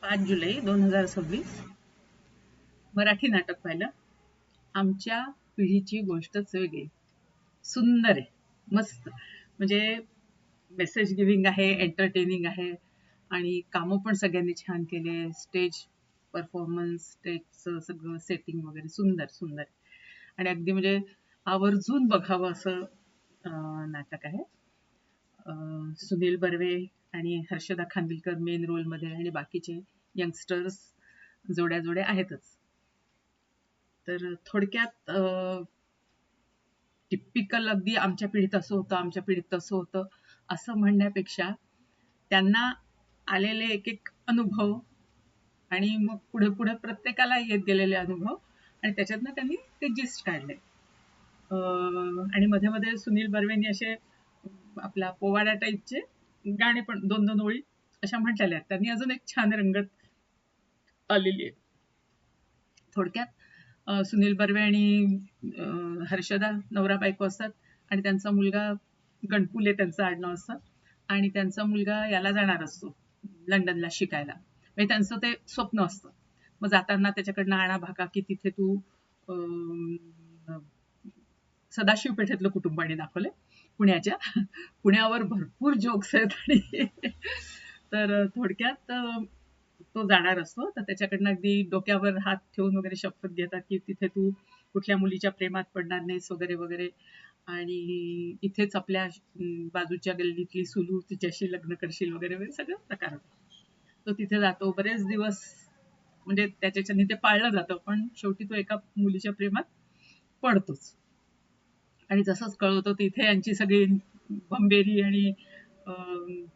5 जुलै 2026 मराठी नाटक पाहिलं. आमच्या पिढीची गोष्टच वेगळी. सुंदर आहे, मस्त. म्हणजे मेसेज गिव्हिंग आहे, एंटरटेनिंग आहे आणि कामं पण सगळ्यांनी छान केले. स्टेज परफॉर्मन्स, स्टेजचं सगळं सेटिंग वगैरे सुंदर सुंदर. आणि अगदी म्हणजे आवर्जून बघावं असं नाटक आहे. सुनील बर्वे आणि हर्षदा खानविलकर मेन रोलमध्ये आणि बाकीचे यंगस्टर्स जोड्या जोड्या आहेतच. तर थोडक्यात टिपिकल अगदी आमच्या पिढीत असं होतं, आमच्या पिढीत तसं होतं असं म्हणण्यापेक्षा त्यांना आलेले एक एक अनुभव आणि मग पुढे पुढे प्रत्येकाला येत गेलेले अनुभव आणि त्याच्यातनं त्यांनी ते जिस्ट काढले. आणि मध्ये मध्ये सुनील बर्वेंनी असे आपला पोवाडा टाईपचे गाणे पण 2-2 ओळी अशा म्हटलेल्या आहेत. त्यांनी अजून एक छान रंगत आलेली आहे. थोडक्यात सुनील बर्वे आणि हर्षदा नवरा बायको असतात आणि त्यांचा मुलगा गणपुले त्यांचं आडनाव असतं आणि त्यांचा मुलगा याला जाणार असतो लंडनला शिकायला. म्हणजे त्यांचं ते स्वप्न असतं. मग जाताना त्याच्याकडनं आणा भाका की तिथे तू सदाशिव पेठेतलं कुटुंबाने दाखवले पुण्याच्या. पुण्यावर भरपूर जोक्स आहेत आणि तर थोडक्यात तो जाणार असतो. तर त्याच्याकडनं अगदी डोक्यावर हात ठेवून वगैरे शपथ घेतात की तिथे तू कुठल्या मुलीच्या प्रेमात पडणार नाहीस वगैरे वगैरे आणि इथेच आपल्या बाजूच्या गल्लीतली सुलू तिच्याशी लग्न करशील वगैरे वगैरे सगळं प्रकार होतो. तो तिथे जातो बरेच दिवस. म्हणजे त्याच्याने ते पाळलं जातं पण शेवटी तो एका मुलीच्या प्रेमात पडतोच. आणि जसंच कळवतो तिथे यांची सगळी भंबेरी आणि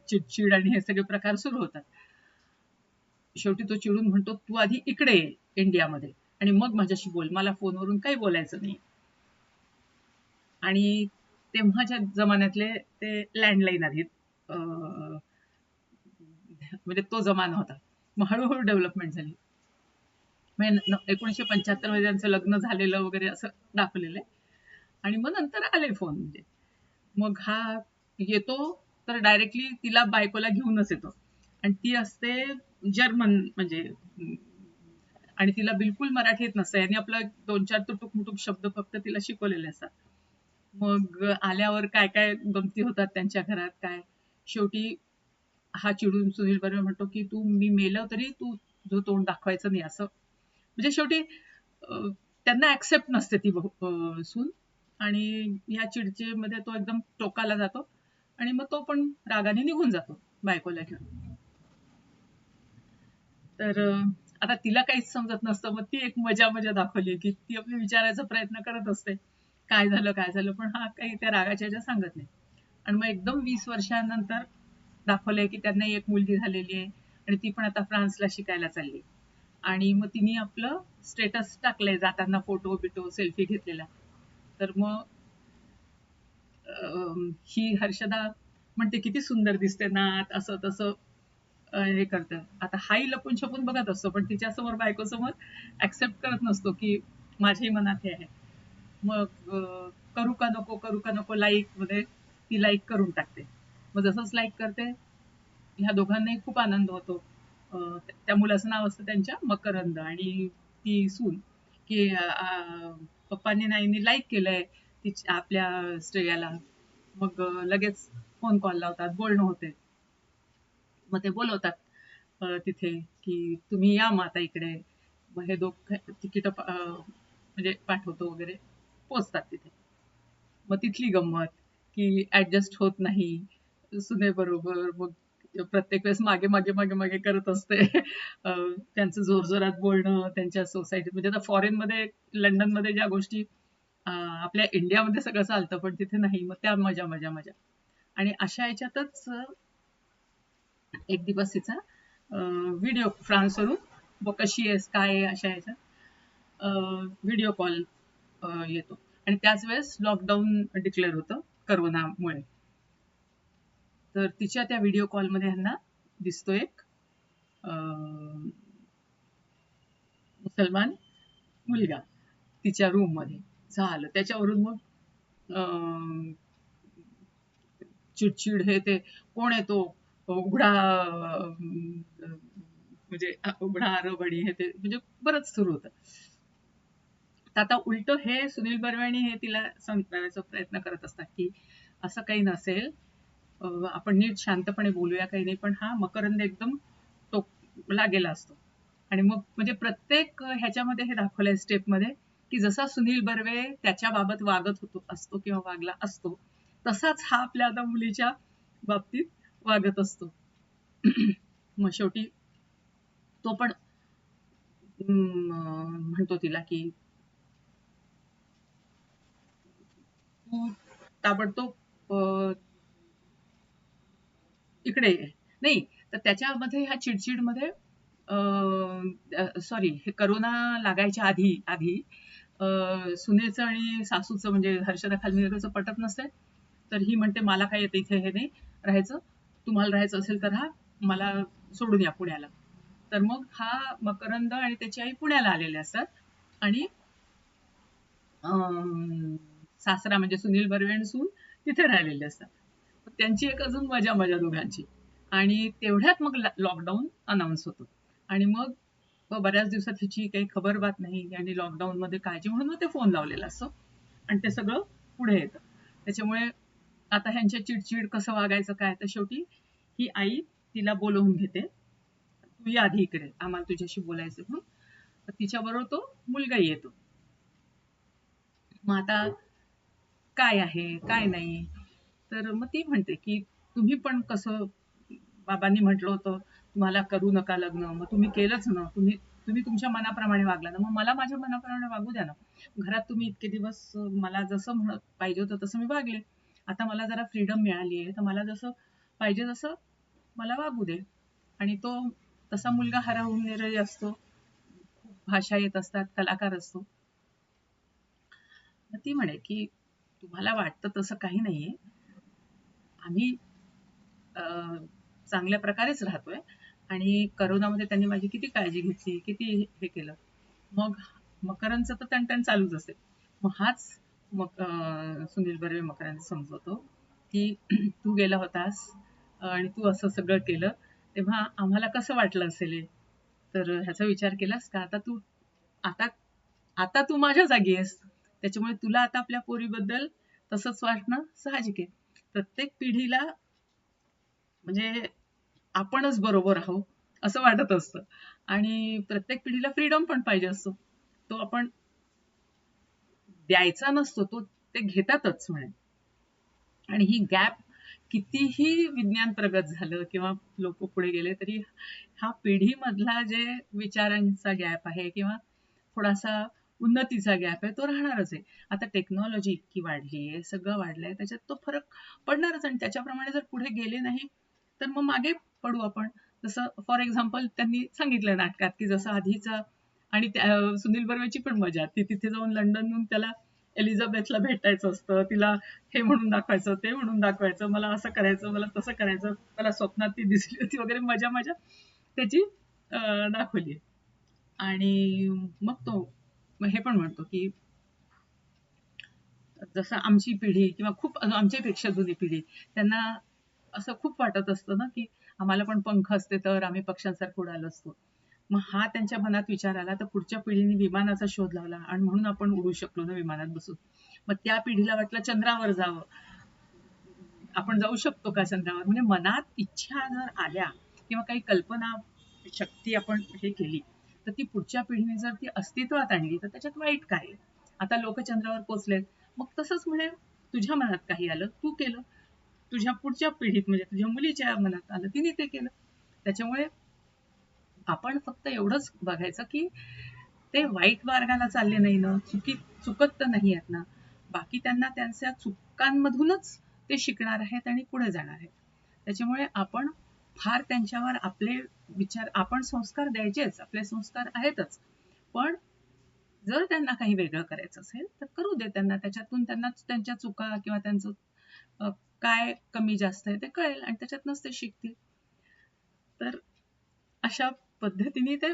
चिडचिड आणि हे सगळे प्रकार सुरू होतात. शेवटी तो चिडून म्हणतो तू आधी इकडे ये इंडियामध्ये आणि मग माझ्याशी बोल, मला फोनवरून काही बोलायचं नाही. आणि तेव्हाच्या जमान्यातले ते लँडलाईन आधी म्हणजे तो जमाना होता. मग हळूहळू डेव्हलपमेंट झाली. म्हणजे 1975 मध्ये त्यांचं लग्न झालेलं वगैरे असं दाखवलेलं आहे. आणि मग नंतर आले फोन. म्हणजे मग हा येतो तर डायरेक्टली तिला बायकोला घेऊनच येतो आणि ती असते जर्मन म्हणजे आणि तिला बिलकुल मराठी येत नसतं. यांनी आपलं 2-4 तुटुक मुटुक शब्द फक्त तिला शिकवलेले असतात. मग आल्यावर काय काय गमती होतात त्यांच्या घरात काय. शेवटी हा चिडून सुनील बर्वे म्हणतो की तू मी मेलं तरी तू जो तोंड दाखवायचं नाही असं. म्हणजे शेवटी त्यांना ऍक्सेप्ट नसते ती सून आणि ह्या चिडचिडमध्ये तो एकदम टोकाला जातो आणि मग तो पण रागाने निघून जातो बायकोला घेऊन. तर आता तिला काहीच समजत नसतं. मग ती एक मजा मजा दाखवली की ती आपली विचारायचा प्रयत्न करत असते काय झालं काय झालं पण हा काही त्या रागाच्या ह्याच्यात सांगत नाही. आणि मग एकदम 20 वर्षानंतर दाखवलंय की त्यांना एक मुलगी झालेली आहे आणि ती पण आता फ्रान्सला शिकायला चालली आणि मग तिने आपलं स्टेटस टाकलंय जाताना फोटो बिटो सेल्फी घेतलेला. तर मग ही हर्षदा म्हणते किती सुंदर दिसते ना असं तसं हे करतं. आता हाही लपून छपून बघत असतो पण तिच्यासमोर बायकोसमोर ऍक्सेप्ट करत नसतो की माझ्याही मनात हे आहे. मग करू का नको लाईक मध्ये ती लाईक करून टाकते. मग जसंच लाईक करते ह्या दोघांनाही खूप आनंद होतो. त्या मुलाचं नाव असतं त्यांच्या मकरंद आणि ती सून की पप्पांनी नाईंनी लाईक केलंय आपल्या स्त्रियाला. मग लगेच फोन कॉल लावतात बोलणं होते. मग ते बोलवतात तिथे की तुम्ही या मग आता इकडे. मग हे तिकीट म्हणजे पाठवतो वगैरे पोचतात तिथे. मग तिथली गंमत की ऍडजस्ट होत नाही सुनेबरोबर. मग प्रत्येक वेळेस मागे मागे मागे मागे करत असते. त्यांचं जोरजोरात बोलणं त्यांच्या सोसायटीत. म्हणजे आता फॉरेनमध्ये लंडनमध्ये ज्या गोष्टी आपल्या इंडियामध्ये सगळं चालतं पण तिथे नाही. मग त्या मजा मजा मजा. आणि अशा ह्याच्यातच एक दिवस तिचा व्हिडिओ फ्रान्सवरून मग कशी आहेस काय आहे अशा ह्याच्यात व्हिडिओ कॉल येतो आणि त्याच वेळेस लॉकडाऊन डिक्लेअर होतं करोनामुळे. तर तिच्या त्या व्हिडिओ कॉलमध्ये ह्यांना दिसतो एक मुसलमान मुलगा तिच्या रूम मध्ये. झालं त्याच्यावरून मग चिडचिड हे ते कोण आहे तो उघडा म्हणजे उघडा आरबणी हे ते म्हणजे बरंच सुरू होतं. तर आता उलट हे सुनील बर्वे हे तिला समजावण्याचा प्रयत्न करत असतात की असं काही नसेल, आपण नीट शांतपणे बोलूया, काही नाही, पण हा मकरंद एकदम टोकला गेला असतो. आणि मग म्हणजे प्रत्येक ह्याच्यामध्ये हे दाखवलंय स्टेपमध्ये की जसा सुनील बर्वे त्याच्या बाबत वागत होतो असतो किंवा वागला असतो, तसाच हा आपल्या आता मुलीच्या बाबतीत वागत असतो. मग शेवटी तो पण म्हणतो तिला की तू ताबडतोब इकडे ये. नाही, तर त्याच्यामध्ये ह्या चिडचिडमध्ये सॉरी, हे करोना लागायच्या आधी आधी सुनेचं आणि सासूचं म्हणजे हर्षदा खालमीकरचं पटत नसतंय. तर ही म्हणते मला काय येतं इथे हे नाही राहायचं, तुम्हाला राहायचं असेल तर राहा, मला सोडून या पुण्याला. तर मग हा मकरंद आणि त्याची आई पुण्याला आलेले असतात आणि सासरा म्हणजे सुनील बर्वे आणि सून तिथे राहिलेले असतात. त्यांची एक अजून मजा मजा दोघांची. आणि तेवढ्यात मग लॉकडाऊन अनाऊन्स होतो आणि मग बऱ्याच दिवसात हिची काही खबर बात नाही आणि लॉकडाऊन मध्ये काळजी म्हणून मग ते फोन लावलेला असतो आणि ते सगळं पुढे येतं. त्याच्यामुळे आता ह्यांच्या चिडचिड कसं वागायचं काय, तर शेवटी ही आई तिला बोलवून घेते, तू या आधी इकडे, आम्हाला तुझ्याशी बोलायचं म्हणून. तिच्याबरोबर तो मुलगाही येतो. मग आता काय आहे काय नाही, तर मग ती म्हणते की तुम्ही पण कसं, बाबांनी म्हटलं होतं तुम्हाला करू नका लग्न, मग तुम्ही केलंच ना, तुम्ही तुम्ही तुमच्या मनाप्रमाणे वागला ना, मग मला माझ्या मनाप्रमाणे वागू द्या ना. घरात तुम्ही इतके दिवस मला जसं पाहिजे होतं तसं मी वागले, आता मला जरा फ्रीडम मिळाली आहे, तर मला जसं पाहिजे तसं मला वागू दे. आणि तो तसा मुलगा हरवून निरही असतो, भाषा येत असतात, कलाकार असतो. मग ती म्हणे की तुम्हाला वाटतं तसं काही नाहीये, आम्ही चांगल्या प्रकारेच राहतोय आणि करोनामध्ये त्यांनी माझी किती काळजी घेतली, किती हे केलं. मग मकरांचं तर टणटण चालूच असते. मग हाच मग सुनील बर्वे मकरांना समजवतो की तू गेला होतास आणि तू असं सगळं केलं, तेव्हा आम्हाला कसं वाटलं असेल हे? तर ह्याचा विचार केलास का? आता आता तू माझ्या जागी आहेस, त्याच्यामुळे तुला आता आपल्या पोरीबद्दल तसंच वाटणं साहजिक आहे. प्रत्येक पिढीला म्हणजे आपणच बरोबर आहोत असं वाटत असतं आणि प्रत्येक पिढीला फ्रीडम पण पाहिजे असतो, तो आपण द्यायचा नसतो, तो ते घेतातच म्हणे. आणि ही गॅप कितीही विज्ञान प्रगत झालं किंवा लोक पुढे गेले तरी हा पिढीमधला जे विचारांचा गॅप आहे किंवा थोडासा उन्नतीचा गॅप आहे तो राहणारच आहे. आता टेक्नॉलॉजी इतकी वाढली आहे, सगळं वाढलंय, त्याच्यात तो फरक पडणारच आणि त्याच्याप्रमाणे जर पुढे गेले नाही तर मग मागे पडू आपण. जसं फॉर एक्झाम्पल त्यांनी सांगितलं नाटकात की जसं आधीचा आणि सुनील बर्वेची पण मजा, ती तिथे जाऊन लंडनहून त्याला एलिझाबेथला भेटायचं असतं, तिला हे म्हणून दाखवायचं, ते म्हणून दाखवायचं, मला असं करायचं, मला तसं करायचं, मला स्वप्नात ती दिसली होती वगैरे मजा मजा त्याची दाखवली. आणि मग तो हे पण म्हणतो की जसं आमची पिढी किंवा खूप आमच्यापेक्षा जुनी पिढी, त्यांना असं खूप वाटत असतं ना की आम्हाला पण पंख असते तर आम्ही पक्ष्यांसारखं उडालो असतो. मग हा त्यांच्या मनात विचार आला, तर पुढच्या पिढीने विमानाचा शोध लावला आणि म्हणून आपण उडू शकलो ना विमानात बसून. मग त्या पिढीला वाटलं चंद्रावर जावं, आपण जाऊ शकतो का चंद्रावर. म्हणजे मनात इच्छा जर आल्या किंवा काही कल्पना शक्ती आपण हे केली, तर ती पुढच्या पिढीने जर ती अस्तित्वात आणली तर त्याच्यात वाईट काय. आता लोक चंद्रावर पोचलेत, मग तसंच म्हणे तुझ्या मनात काही आलं तू केलं, तुझ्या पुढच्या पिढीत म्हणजे तुझ्या मुलीच्या मनात आलं तिने ते केलं. त्याच्यामुळे आपण फक्त एवढंच बघायचं की ते वाईट मार्गाला चालले नाही ना, चुकत तर नाही आहेत ना, बाकी त्यांना त्यांच्या चुकांमधूनच ते शिकणार आहेत आणि पुढे जाणार आहेत. त्याच्यामुळे आपण फार त्यांच्यावर आपले विचार, आपण संस्कार द्यायचेच, आपले संस्कार आहेतच, पण जर त्यांना काही वेगळं करायचं असेल तर करू दे त्यांना, त्याच्यातून त्यांना त्यांच्या चुका किंवा त्यांचं काय कमी जास्त आहे ते कळेल आणि त्याच्यातनंच ते शिकतील. तर अशा पद्धतीने ते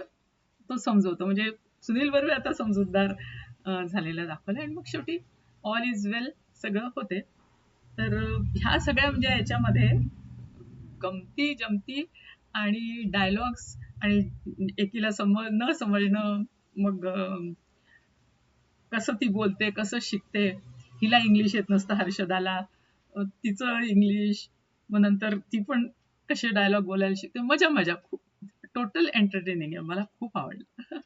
तो समजवतो. म्हणजे सुनील बर्वे आता समजूतदार झालेला दाखवला आणि मग शेवटी ऑल इज वेल सगळं होते. तर ह्या सगळ्या म्हणजे याच्यामध्ये गमती जमती आणि डायलॉग्स आणि एकीला न समजणं, मग कसं ती बोलते, कसं शिकते. हिला इंग्लिश येत नसतं हर्षदाला, तिचं इंग्लिश, मग नंतर ती पण कसे डायलॉग बोलायला शिकते. मजा मजा खूप. टोटल एंटरटेनिंग आहे. मला खूप आवडलं.